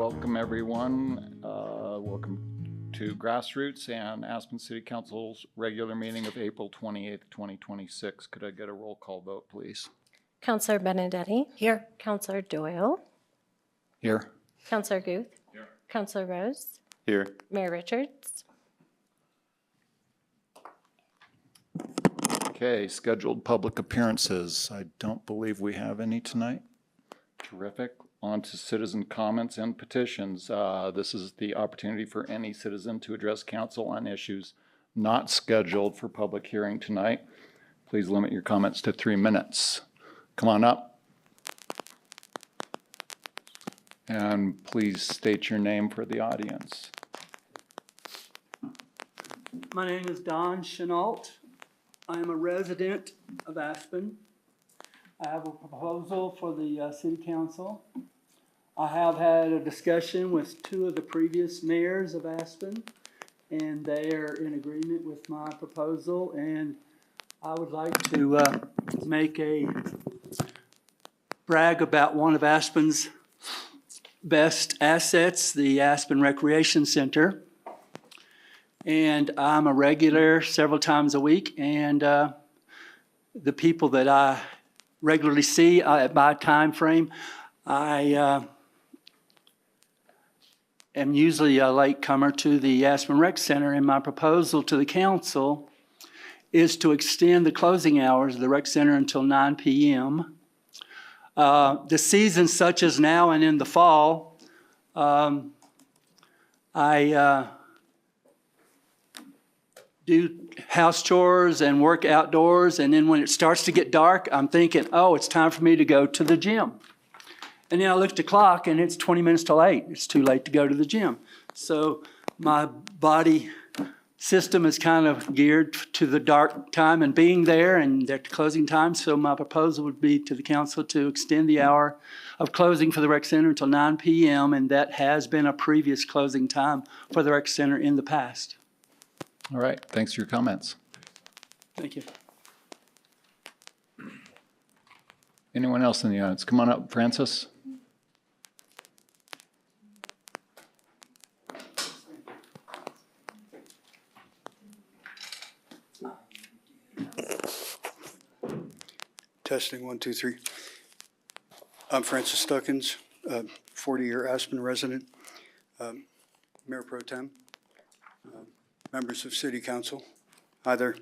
Welcome everyone. Welcome to Grassroots and Aspen City Council's regular meeting of April 28th, 2026. Could I get a roll call vote, please? Councillor Benedetti. Here. Councillor Doyle. Here. Councillor Guth. Here. Councillor Rose. Here. Mayor Richards. Okay, scheduled public appearances. I don't believe we have any tonight. Terrific. On to citizen comments and petitions. This is the opportunity for any citizen to address council on issues not scheduled for public hearing tonight. Please limit your comments to 3 minutes. Come on up. And please state your name for the audience. My name is Don Chenault. I am a resident of Aspen. I have a proposal for the City Council. I have had a discussion with 2 of the previous mayors of Aspen, and they are in agreement with my proposal, and I would like to make a brag about one of Aspen's best assets, the Aspen Recreation Center. And I'm a regular several times a week, and the people that I regularly see at my time frame, I am usually a latecomer to the Aspen Rec Center, and my proposal to the council is to extend the closing hours of the Rec Center until 9 p.m. The season such as now and in the fall, I do house chores and work outdoors, and then when it starts to get dark, I'm thinking, oh, it's time for me to go to the gym. And then I look at the clock and it's 20 minutes till 8. It's too late to go to the gym. So my body system is kind of geared to the dark time and being there and at the closing time. So my proposal would be to the council to extend the hour of closing for the rec center until 9 p.m. And that has been a previous closing time for the rec center in the past. All right, thanks for your comments. Thank you. Anyone else in the audience? Come on up, Francis. Testing 1, 2, 3. I'm Francis Stuckins, 40-year Aspen resident, Mayor Pro Tem, members of City Council. Hi there.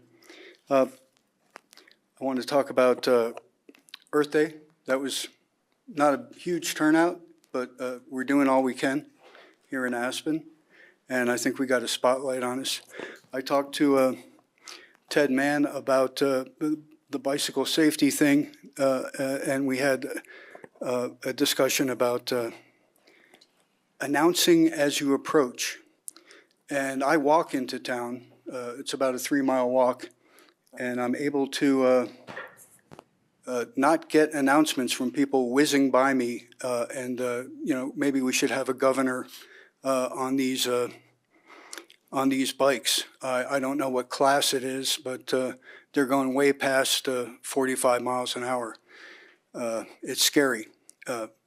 I want to talk about Earth Day. That was not a huge turnout, but we're doing all we can here in Aspen, and I think we got a spotlight on us. I talked to Ted Mann about the bicycle safety thing, and we had a discussion about announcing as you approach. And I walk into town. It's about a 3-mile walk, and I'm able to not get announcements from people whizzing by me. You know, maybe we should have a governor on these bikes. I don't know what class it is, but they're going way past 45 miles an hour. It's scary.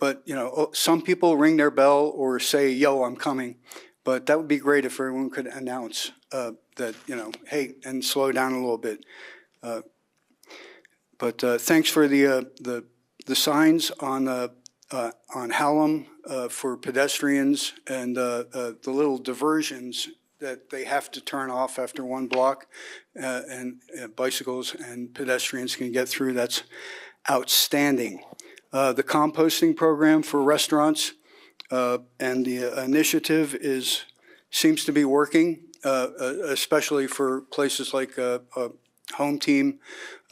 But, you know, some people ring their bell or say, yo, I'm coming. But that would be great if everyone could announce that, you know, hey, and slow down a little bit. But thanks for the signs on Hallam for pedestrians and the little diversions that they have to turn off after 1 block, and bicycles and pedestrians can get through. That's outstanding. The composting program for restaurants and the initiative seems to be working, especially for places like Home Team.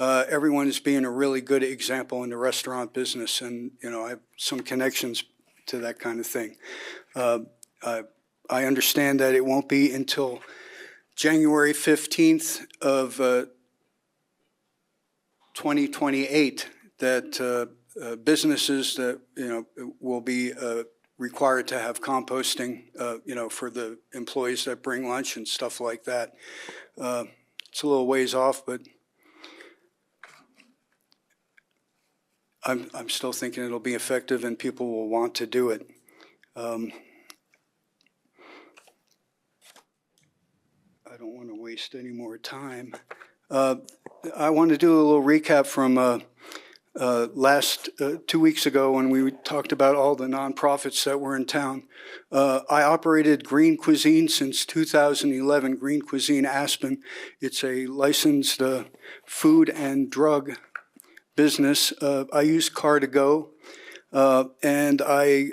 Everyone is being a really good example in the restaurant business, and you know, I have some connections to that kind of thing. I understand that it won't be until January 15th of 2028 that businesses that, you know, will be required to have composting, you know, for the employees that bring lunch and stuff like that. It's a little ways off, but I'm still thinking it'll be effective and people will want to do it. I don't want to waste any more time. I want to do a little recap from last 2 weeks ago when we talked about all the nonprofits that were in town. I operated Green Cuisine since 2011, Green Cuisine Aspen. It's a licensed food and drug business. I use Car2Go, and I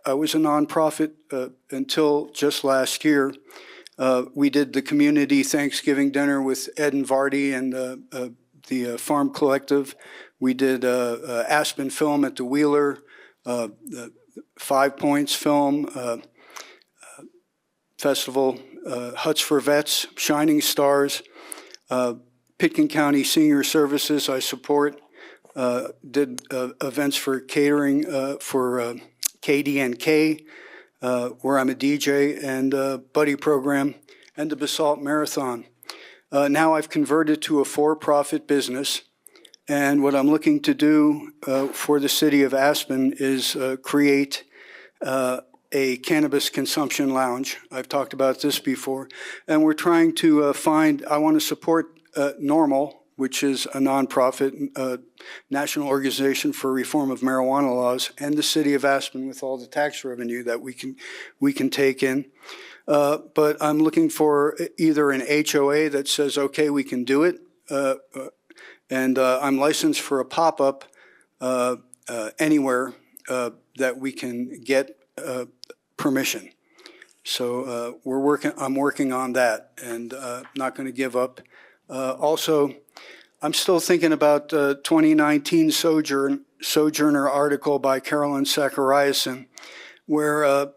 was a nonprofit until just last year. We did the community Thanksgiving dinner with Ed and Vardy and the Farm Collective. We did Aspen Film at the Wheeler, 5 Points Film Festival, Huts for Vets, Shining Stars, Pitkin County Senior Services I support, did events for catering for KD&K, where I'm a DJ, and Buddy Program, and the Basalt Marathon. Now I've converted to a for-profit business, and what I'm looking to do for the city of Aspen is create a cannabis consumption lounge. I've talked about this before, and we're trying to I want to support NORML, which is a nonprofit national organization for reform of marijuana laws, and the city of Aspen with all the tax revenue that we can take in. But I'm looking for either an HOA that says, okay, we can do it, and I'm licensed for a pop-up anywhere that we can get permission. So I'm working on that, and not going to give up. Also, I'm still thinking about 2019 Sojourner article by Carolyn Zachariasen, where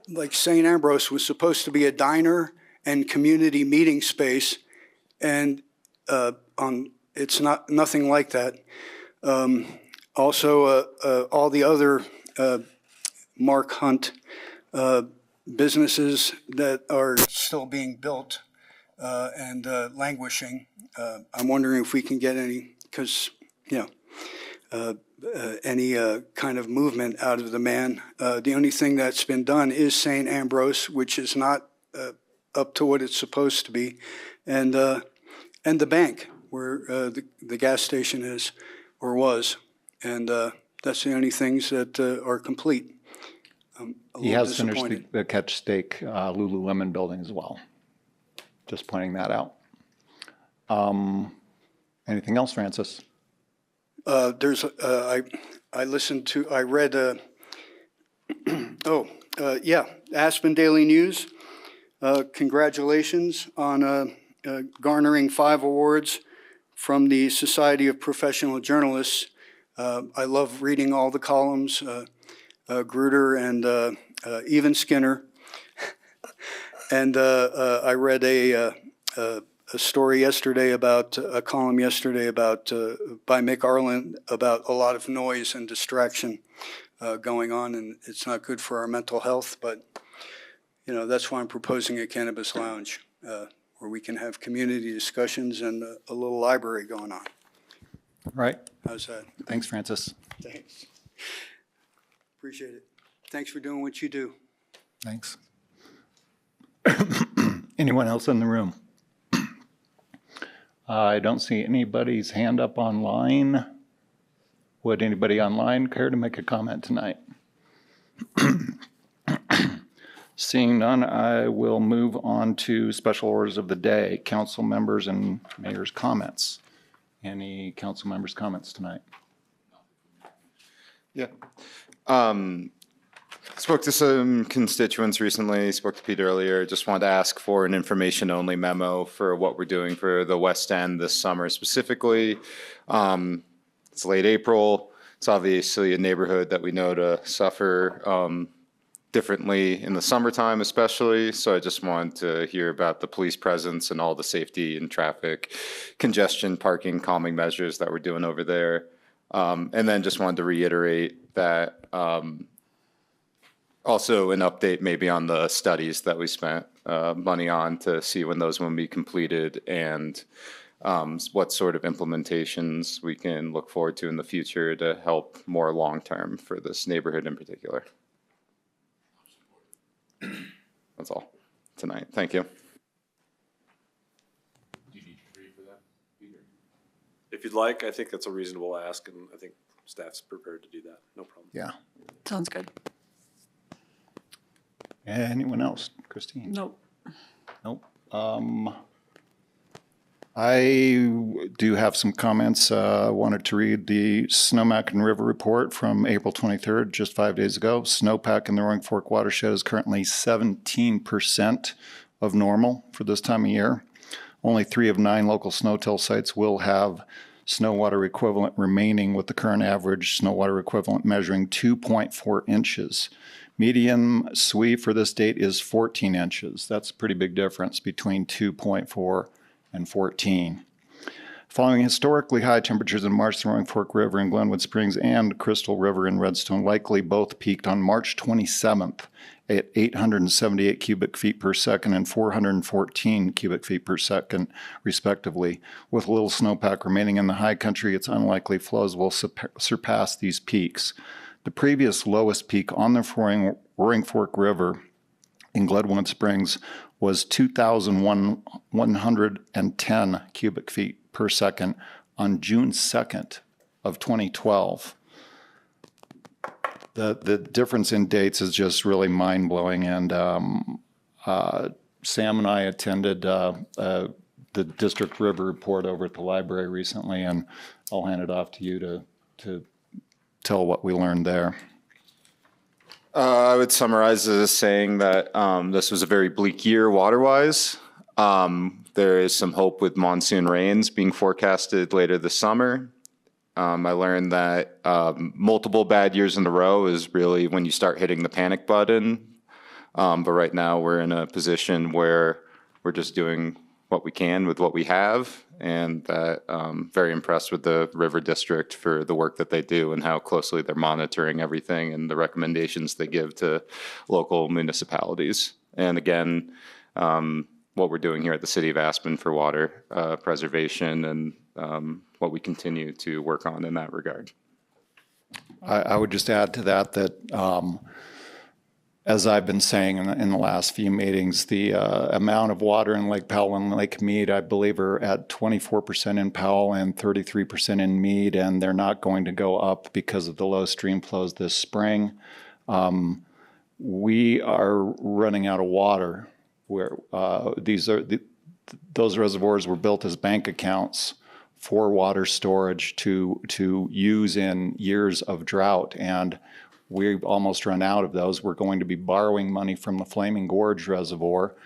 like St. Ambrose was supposed to be a diner and community meeting space, and it's nothing like that. Also, all the other Mark Hunt businesses that are still being built and languishing. I'm wondering if we can get any, because, any kind of movement out of the man. The only thing that's been done is St. Ambrose, which is not up to what it's supposed to be, and the bank where the gas station is or was, and that's the only things that are complete. He has finished the Catch Steak Lululemon building as well. Just pointing that out. Anything else, Francis? I read, Aspen Daily News. Congratulations on garnering 5 awards from the Society of Professional Journalists. I love reading all the columns, Gruder and even Skinner. And I read a story yesterday about, a column yesterday about, by Mick Arlen, about a lot of noise and distraction going on, and it's not good for our mental health, but, that's why I'm proposing a cannabis lounge where we can have community discussions and a little library going on. Right. How's that? Thanks, Francis. Thanks. Appreciate it. Thanks for doing what you do. Thanks. Anyone else in the room? I don't see anybody's hand up online. Would anybody online care to make a comment tonight? Seeing none, I will move on to special orders of the day, council members and mayor's comments. Any council members' comments tonight? Yeah. Spoke to some constituents recently, spoke to Pete earlier, just wanted to ask for an information-only memo for what we're doing for the West End this summer specifically. It's late April. It's obviously a neighborhood that we know to suffer differently in the summertime especially, so I just wanted to hear about the police presence and all the safety and traffic congestion, parking, calming measures that we're doing over there. And then just wanted to reiterate that also an update maybe on the studies that we spent money on to see when those will be completed and what sort of implementations we can look forward to in the future to help more long-term for this neighborhood in particular. That's all tonight. Thank you. if you'd like, I think that's a reasonable ask, and I think staff's prepared to do that. No problem. Yeah. Sounds good. Anyone else? Christine? Nope. Nope. I do have some comments. Wanted to read the Snowmack River report from April 23rd, just 5 days ago. Snowpack in the Roaring Fork watershed is currently 17% of normal for this time of year. Only 3 of 9 local snow-till sites will have snow water equivalent remaining, with the current average snow water equivalent measuring 2.4 inches. Median SWE for this date is 14 inches. That's a pretty big difference between 2.4 and 14. Following historically high temperatures in March, the Roaring Fork River in Glenwood Springs and Crystal River in Redstone likely both peaked on March 27th at 878 cubic feet per second and 414 cubic feet per second, respectively. With little snowpack remaining in the high country, it's unlikely flows will surpass these peaks. The previous lowest peak on the Roaring Fork River in Glenwood Springs was 2,110 cubic feet per second on June 2nd of 2012. The difference in dates is just really mind-blowing, and Sam and I attended the District River Report over at the library recently, and I'll hand it off to you to tell what we learned there. I would summarize it as saying that this was a very bleak year water-wise. There is some hope with monsoon rains being forecasted later this summer. I learned that multiple bad years in a row is really when you start hitting the panic button. But right now we're in a position where we're just doing what we can with what we have, and very impressed with the River District for the work that they do and how closely they're monitoring everything and the recommendations they give to local municipalities. And again, what we're doing here at the City of Aspen for water preservation and what we continue to work on in that regard. I would just add to that as I've been saying in the last few meetings, the amount of water in Lake Powell and Lake Mead, I believe, are at 24% in Powell and 33% in Mead, and they're not going to go up because of the low stream flows this spring. We are running out of water. Where those reservoirs were built as bank accounts for water storage to use in years of drought, and we've almost run out of those. We're going to be borrowing money from the Flaming Gorge Reservoir,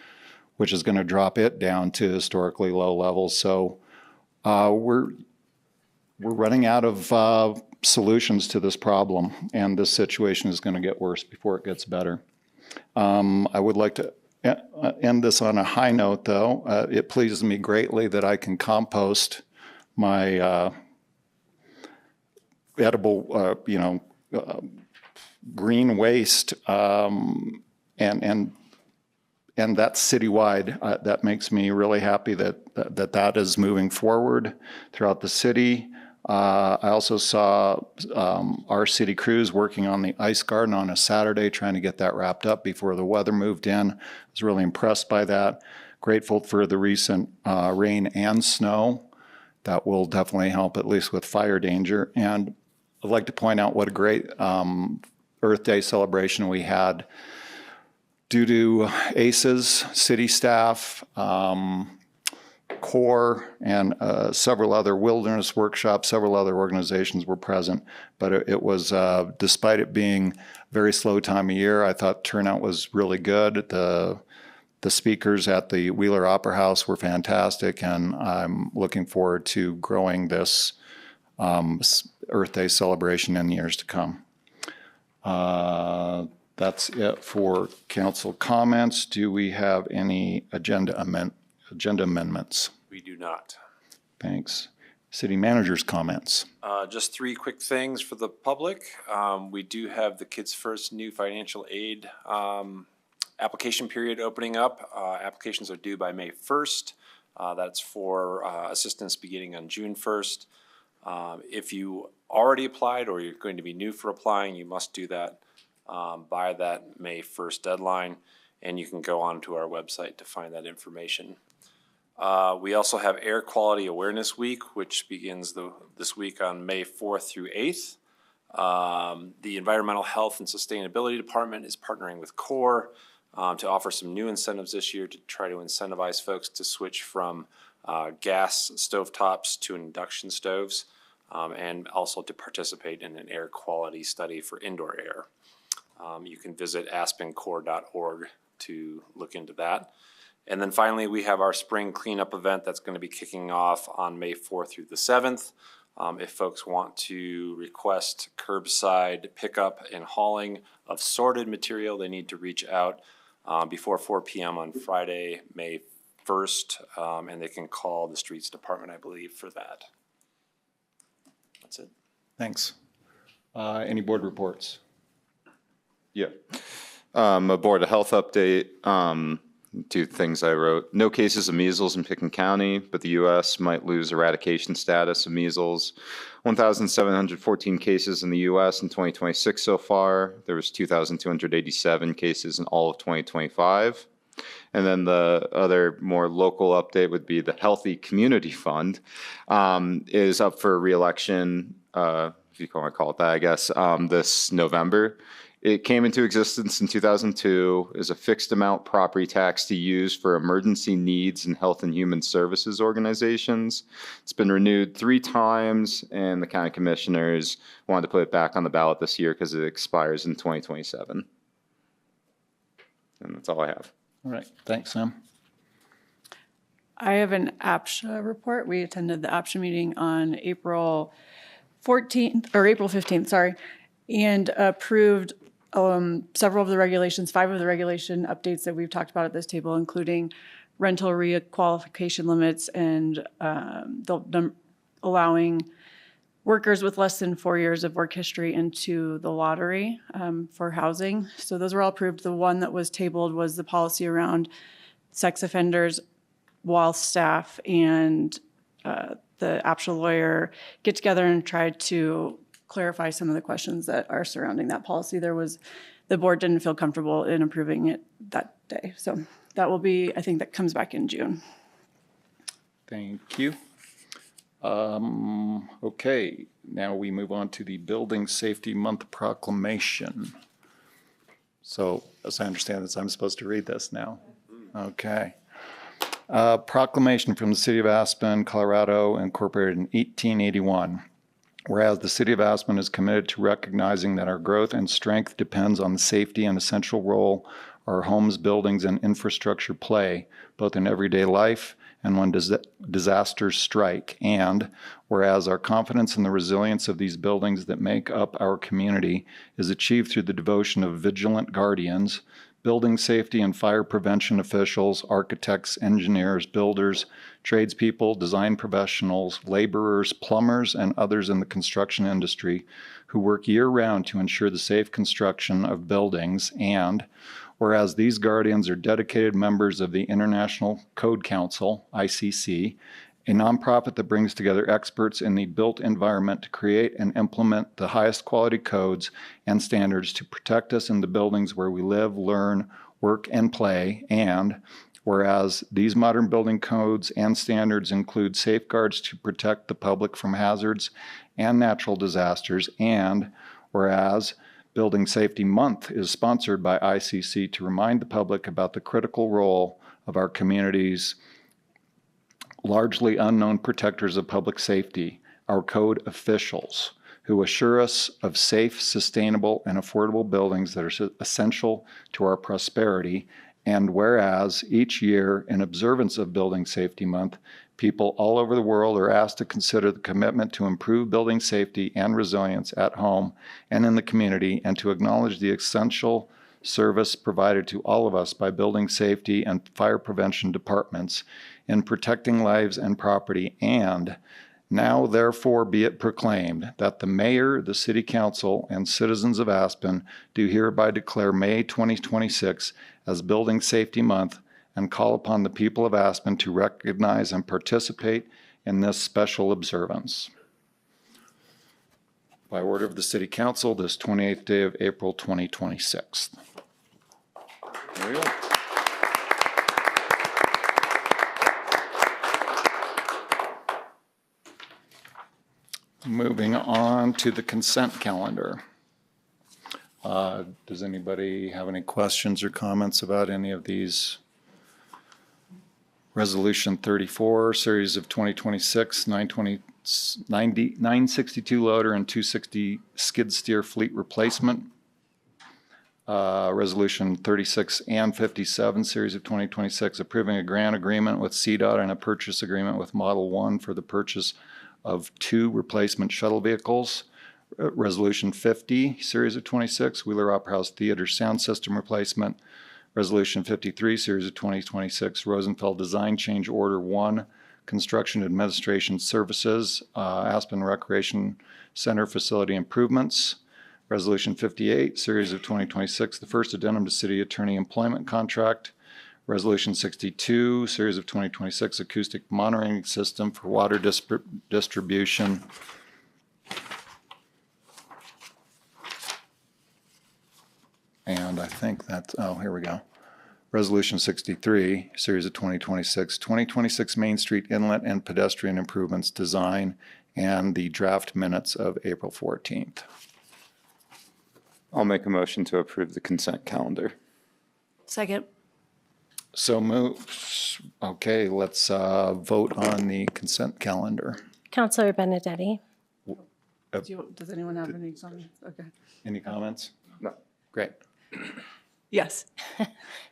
which is going to drop it down to historically low levels. So we're running out of solutions to this problem, and this situation is going to get worse before it gets better. I would like to end this on a high note, though. It pleases me greatly that I can compost my edible, green waste, and that's citywide. That makes me really happy that is moving forward throughout the city. I also saw our city crews working on the ice garden on a Saturday, trying to get that wrapped up before the weather moved in. I was really impressed by that. Grateful for the recent rain and snow. That will definitely help, at least with fire danger. And I'd like to point out what a great Earth Day celebration we had. Due to ACES, city staff, CORE, and several other wilderness workshops, several other organizations were present. But it was, despite it being a very slow time of year, I thought turnout was really good. The speakers at the Wheeler Opera House were fantastic, and I'm looking forward to growing this Earth Day celebration in the years to come. That's it for council comments. Do we have any agenda amendments? We do not. Thanks. City manager's comments. Just 3 quick things for the public. We do have the Kids First new financial aid application period opening up. Applications are due by May 1st. That's for assistance beginning on June 1st. If you already applied or you're going to be new for applying, you must do that by that May 1st deadline, and you can go on to our website to find that information. We also have Air Quality Awareness Week, which begins this week on May 4th through 8th. The Environmental Health and Sustainability Department is partnering with CORE to offer some new incentives this year to try to incentivize folks to switch from gas stovetops to induction stoves, and also to participate in an air quality study for indoor air. You can visit aspencore.org to look into that. And then finally, we have our spring cleanup event that's going to be kicking off on May 4th through the 7th. If folks want to request curbside pickup and hauling of sorted material, they need to reach out before 4 p.m. on Friday, May 1st, and they can call the Streets Department, I believe, for that. That's it. Thanks. Any board reports? Yeah. A Board of Health update. Two things I wrote. No cases of measles in Pickens County, but the U.S. might lose eradication status of measles. 1,714 cases in the U.S. in 2026 so far. There was 2,287 cases in all of 2025. And then the other more local update would be the Healthy Community Fund is up for re-election, if you want to call it that, I guess, this November. It came into existence in 2002 as a fixed amount property tax to use for emergency needs in health and human services organizations. It's been renewed 3 times, and the county commissioners wanted to put it back on the ballot this year because it expires in 2027. And that's all I have. All right, thanks, Sam. I have an APSHA report. We attended the APSHA meeting on April 15th, sorry, and approved several of the regulations, 5 of the regulation updates that we've talked about at this table, including rental requalification limits and allowing workers with less than 4 years of work history into the lottery for housing. So those were all approved. The one that was tabled was the policy around sex offenders while staff and the APSHA lawyer get together and try to clarify some of the questions that are surrounding that policy. The board didn't feel comfortable in approving it that day. So that will be, I think that comes back in June. Thank you. Okay, now we move on to the Building Safety Month proclamation. So, as I understand this, I'm supposed to read this now. Okay. Proclamation from the City of Aspen, Colorado, incorporated in 1881. Whereas the City of Aspen is committed to recognizing that our growth and strength depends on the safety and essential role our homes, buildings, and infrastructure play, both in everyday life and when disasters strike. And whereas our confidence in the resilience of these buildings that make up our community is achieved through the devotion of vigilant guardians, building safety and fire prevention officials, architects, engineers, builders, tradespeople, design professionals, laborers, plumbers, and others in the construction industry who work year-round to ensure the safe construction of buildings. And whereas these guardians are dedicated members of the International Code Council, ICC, a nonprofit that brings together experts in the built environment to create and implement the highest quality codes and standards to protect us in the buildings where we live, learn, work, and play. And whereas these modern building codes and standards include safeguards to protect the public from hazards and natural disasters. And whereas Building Safety Month is sponsored by ICC to remind the public about the critical role of our communities, largely unknown protectors of public safety, our code officials, who assure us of safe, sustainable, and affordable buildings that are essential to our prosperity. And whereas each year, in observance of Building Safety Month, people all over the world are asked to consider the commitment to improve building safety and resilience at home and in the community, and to acknowledge the essential service provided to all of us by building safety and fire prevention departments in protecting lives and property. And now therefore be it proclaimed that the mayor, the city council, and citizens of Aspen do hereby declare May 2026 as Building Safety Month and call upon the people of Aspen to recognize and participate in this special observance. By order of the City Council, this 28th day of April 2026. There we go. Moving on to the consent calendar. Does anybody have any questions or comments about any of these? Resolution 34, series of 2026, 962 loader and 260 skid steer fleet replacement. Resolution 36 and 57, series of 2026, approving a grant agreement with CDOT and a purchase agreement with Model 1 for the purchase of 2 replacement shuttle vehicles. Resolution 50, series of 26, Wheeler Opera House Theater sound system replacement. Resolution 53, series of 2026, Rosenfeld Design Change Order 1, Construction Administration Services, Aspen Recreation Center Facility Improvements. Resolution 58, series of 2026, the first addendum to city attorney employment contract. Resolution 62, series of 2026, acoustic monitoring system for water distribution. And I think that's, oh, here we go. Resolution 63, series of 2026 Main Street Inlet and Pedestrian Improvements Design, and the draft minutes of April 14th. I'll make a motion to approve the consent calendar. Second. So moved. Okay, let's vote on the consent calendar. Counselor Benedetti? Does anyone have any comments? Okay. Any comments? No. Great. Yes.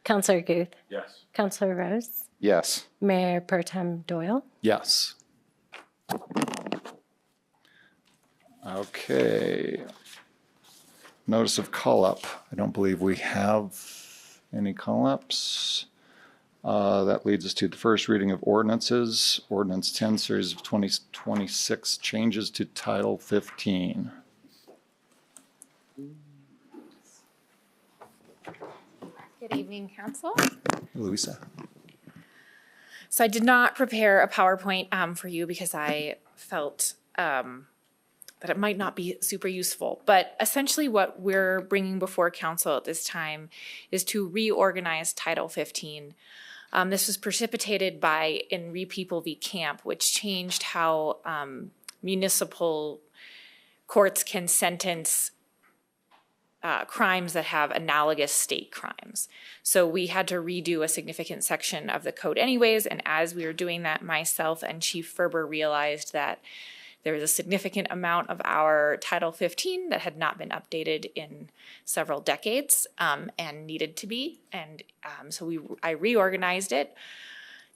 Counselor Guth? Yes. Counselor Rose? Yes. Mayor Pro Tem Doyle? Yes. Okay. Notice of call-up. I don't believe we have any call-ups. That leads us to the first reading of ordinances. Ordinance 10, series of 2026, changes to Title 15. Good evening, Council. Louisa. So I did not prepare a PowerPoint for you because I felt that it might not be super useful. But essentially what we're bringing before Council at this time is to reorganize Title 15. This was precipitated by Enri People v. Camp, which changed how municipal courts can sentence crimes that have analogous state crimes. So we had to redo a significant section of the code anyways, and as we were doing that, myself and Chief Ferber realized that there was a significant amount of our Title 15 that had not been updated in several decades and needed to be. And so I reorganized it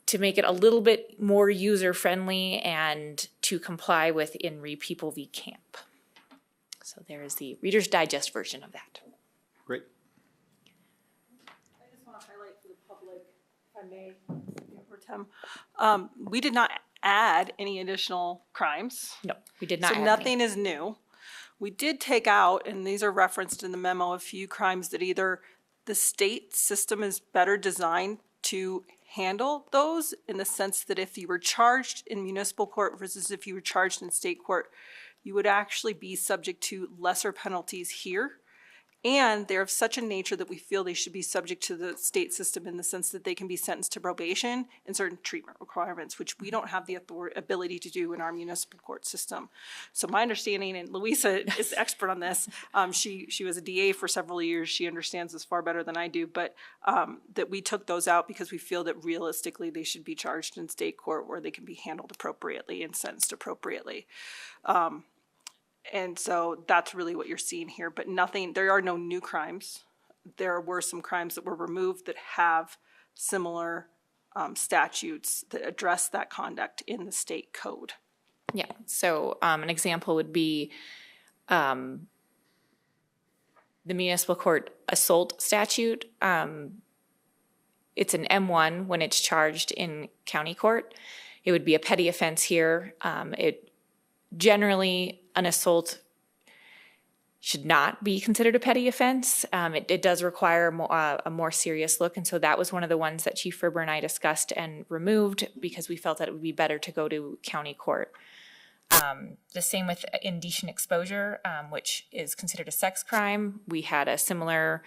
to make it a little bit more user-friendly and to comply with Enri People v. Camp. So there is the Reader's Digest version of that. Great. I just want to highlight for the public, if I may, Mayor Pro Tem, we did not add any additional crimes. No, we did not. So nothing is new. We did take out, and these are referenced in the memo, a few crimes that either the state system is better designed to handle those, in the sense that if you were charged in municipal court versus if you were charged in state court, you would actually be subject to lesser penalties here. And they're of such a nature that we feel they should be subject to the state system, in the sense that they can be sentenced to probation and certain treatment requirements, which we don't have the ability to do in our municipal court system. So my understanding, and Louisa is the expert on this, she was a DA for several years, she understands this far better than I do, but that we took those out because we feel that realistically they should be charged in state court where they can be handled appropriately and sentenced appropriately. And so that's really what you're seeing here, but nothing, there are no new crimes. There were some crimes that were removed that have similar statutes that address that conduct in the state code. Yeah, so an example would be the municipal court assault statute. It's an M1 when it's charged in county court. It would be a petty offense here. Generally, an assault should not be considered a petty offense. It does require a more serious look, and so that was one of the ones that Chief Ferber and I discussed and removed because we felt that it would be better to go to county court. The same with indecent exposure, which is considered a sex crime. We had a similar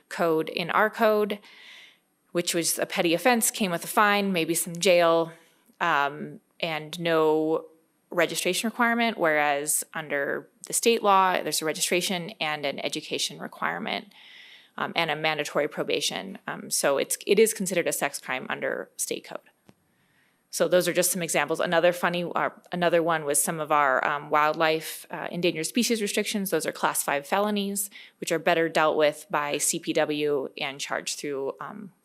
code in our code, which was a petty offense, came with a fine, maybe some jail, and no registration requirement, whereas under the state law, there's a registration and an education requirement, and a mandatory probation. So it is considered a sex crime under state code. So those are just some examples. Another one was some of our wildlife endangered species restrictions. Those are class 5 felonies, which are better dealt with by CPW and charged through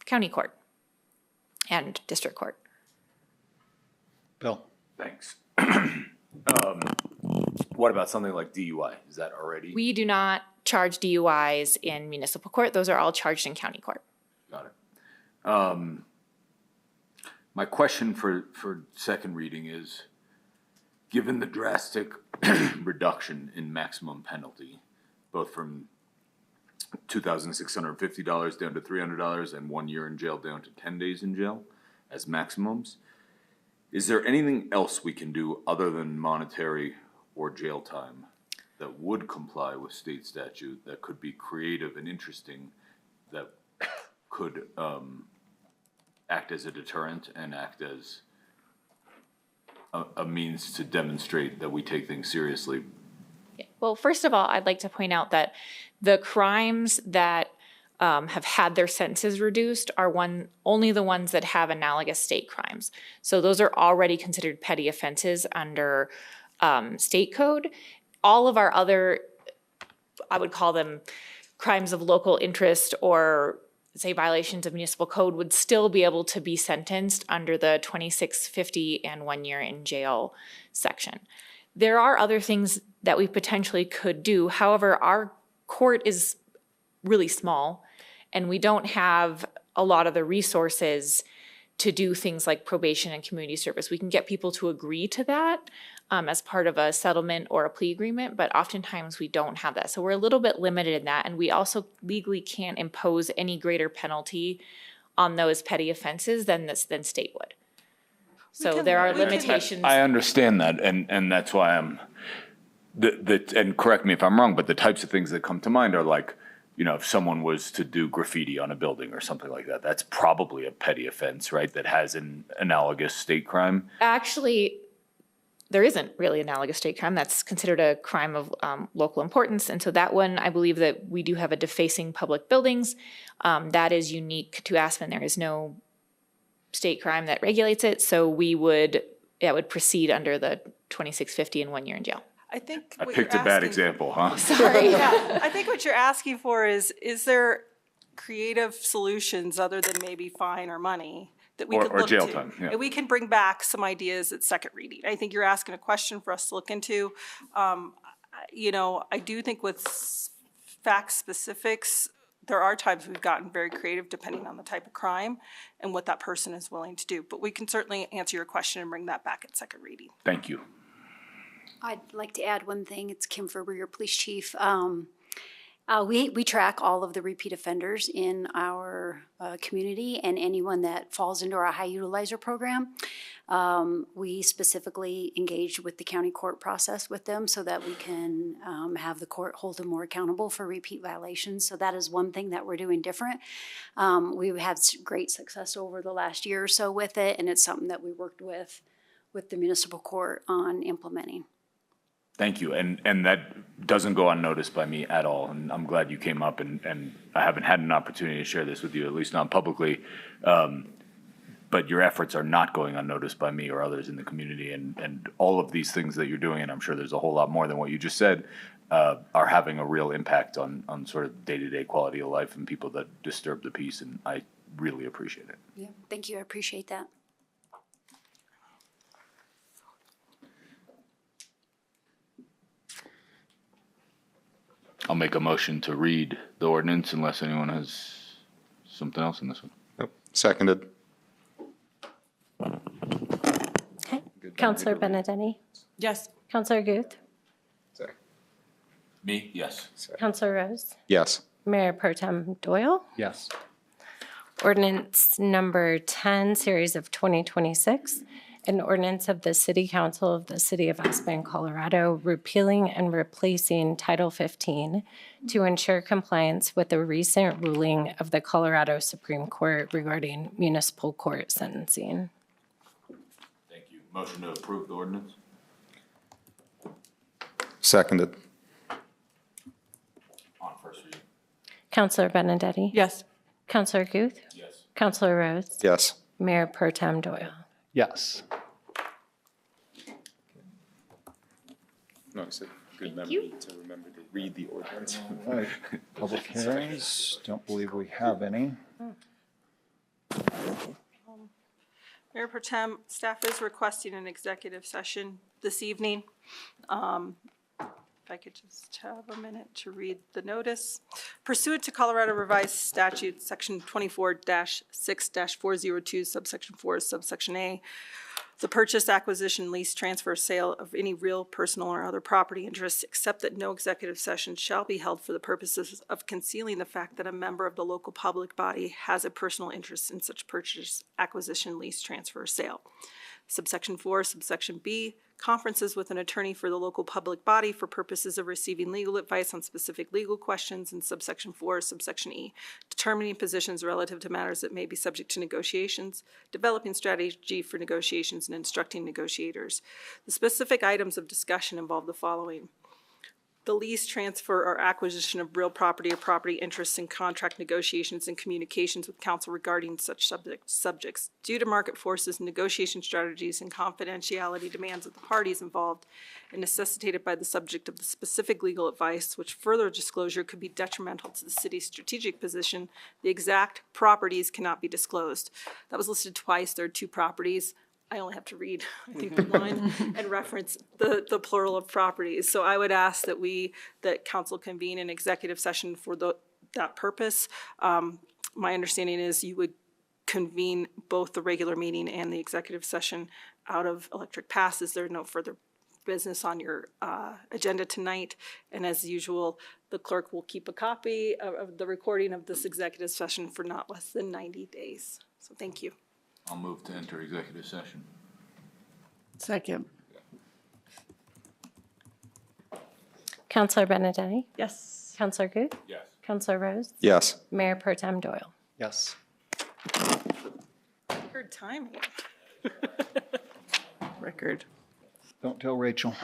county court and district court. Bill? Thanks. What about something like DUI? Is that already? We do not charge DUIs in municipal court. Those are all charged in county court. Got it. My question for second reading is, given the drastic reduction in maximum penalty, both from $2,650 down to $300 and 1 year in jail down to 10 days in jail as maximums, is there anything else we can do other than monetary or jail time that would comply with state statute, that could be creative and interesting, that could act as a deterrent and act as a means to demonstrate that we take things seriously? Well, first of all, I'd like to point out that the crimes that have had their sentences reduced are only the ones that have analogous state crimes. So those are already considered petty offenses under state code. All of our other, I would call them crimes of local interest or say violations of municipal code, would still be able to be sentenced under the 2650 and 1 year in jail section. There are other things that we potentially could do. However, our court is really small and we don't have a lot of the resources to do things like probation and community service. We can get people to agree to that as part of a settlement or a plea agreement, but oftentimes we don't have that. So we're a little bit limited in that, and we also legally can't impose any greater penalty on those petty offenses than state would. So there are limitations. I understand that, and that's why I'm, and correct me if I'm wrong, but the types of things that come to mind are like, you know, if someone was to do graffiti on a building or something like that, that's probably a petty offense, right? That has an analogous state crime. Actually, there isn't really analogous state crime. That's considered a crime of local importance. And so that one, I believe that we do have a defacing public buildings. That is unique to Aspen. There is no state crime that regulates it. So that would proceed under the 2650 and 1 year in jail. I think I picked a bad example, huh? Sorry. Yeah, I think what you're asking for is there creative solutions other than maybe fine or money that we could look to? Or jail time, yeah. And we can bring back some ideas at second reading. I think you're asking a question for us to look into. You know, I do think with fact specifics, there are times we've gotten very creative depending on the type of crime and what that person is willing to do. But we can certainly answer your question and bring that back at second reading. Thank you. I'd like to add one thing. It's Kim Ferber, your police chief. We track all of the repeat offenders in our community and anyone that falls into our high utilizer program. We specifically engage with the county court process with them so that we can have the court hold them more accountable for repeat violations. So that is one thing that we're doing different. We've had great success over the last year or so with it, and it's something that we worked with the municipal court on implementing. Thank you, and that doesn't go unnoticed by me at all, and I'm glad you came up, and I haven't had an opportunity to share this with you, at least not publicly, but your efforts are not going unnoticed by me or others in the community, and all of these things that you're doing, and I'm sure there's a whole lot more than what you just said, are having a real impact on sort of day-to-day quality of life and people that disturb the peace, and I really appreciate it. Yeah, thank you, I appreciate that. I'll make a motion to read the ordinance unless anyone has something else in this one. Nope. Seconded. Okay. Counselor Benedetti? Yes. Counselor Guth? Sorry. Me? Yes. Counselor Rose? Yes. Mayor Pro Tem Doyle? Yes. Ordinance number 10, series of 2026, an ordinance of the City Council of the City of Aspen, Colorado, repealing and replacing Title 15 to ensure compliance with the recent ruling of the Colorado Supreme Court regarding municipal court sentencing. Thank you. Motion to approve the ordinance? Seconded. On first reading. Counselor Benedetti? Yes. Counselor Guth? Yes. Counselor Rose? Yes. Mayor Pro Tem Doyle? Yes. No, it's a good memory to remember to read the ordinance. All right. Public hearings, don't believe we have any. Mayor Pro Tem, staff is requesting an executive session this evening. If I could just have a minute to read the notice. Pursuant to Colorado Revised Statute, Section 24-6-402, subsection 4, subsection A, the purchase, acquisition, lease, transfer, sale of any real, personal, or other property interests, except that no executive session shall be held for the purposes of concealing the fact that a member of the local public body has a personal interest in such purchase, acquisition, lease, transfer, or sale. Subsection 4, subsection B, conferences with an attorney for the local public body for purposes of receiving legal advice on specific legal questions, and subsection 4, subsection E, determining positions relative to matters that may be subject to negotiations, developing strategy for negotiations, and instructing negotiators. The specific items of discussion involve the following: the lease, transfer, or acquisition of real property or property interests in contract negotiations and communications with counsel regarding such subjects. Due to market forces, negotiation strategies, and confidentiality demands of the parties involved, and necessitated by the subject of the specific legal advice, which further disclosure could be detrimental to the city's strategic position, the exact properties cannot be disclosed. That was listed twice. There are 2 properties. I only have to read, I think, the line and reference the plural of properties. So I would ask that council convene an executive session for that purpose. My understanding is you would convene both the regular meeting and the executive session out of electric passes. There's no further business on your agenda tonight. And as usual, the clerk will keep a copy of the recording of this executive session for not less than 90 days. So thank you. I'll move to enter executive session. Second. Counselor Benedetti? Yes. Counselor Guth? Yes. Counselor Rose? Yes. Mayor Pro Tem Doyle? Yes. Good timing. Record. Don't tell Rachel.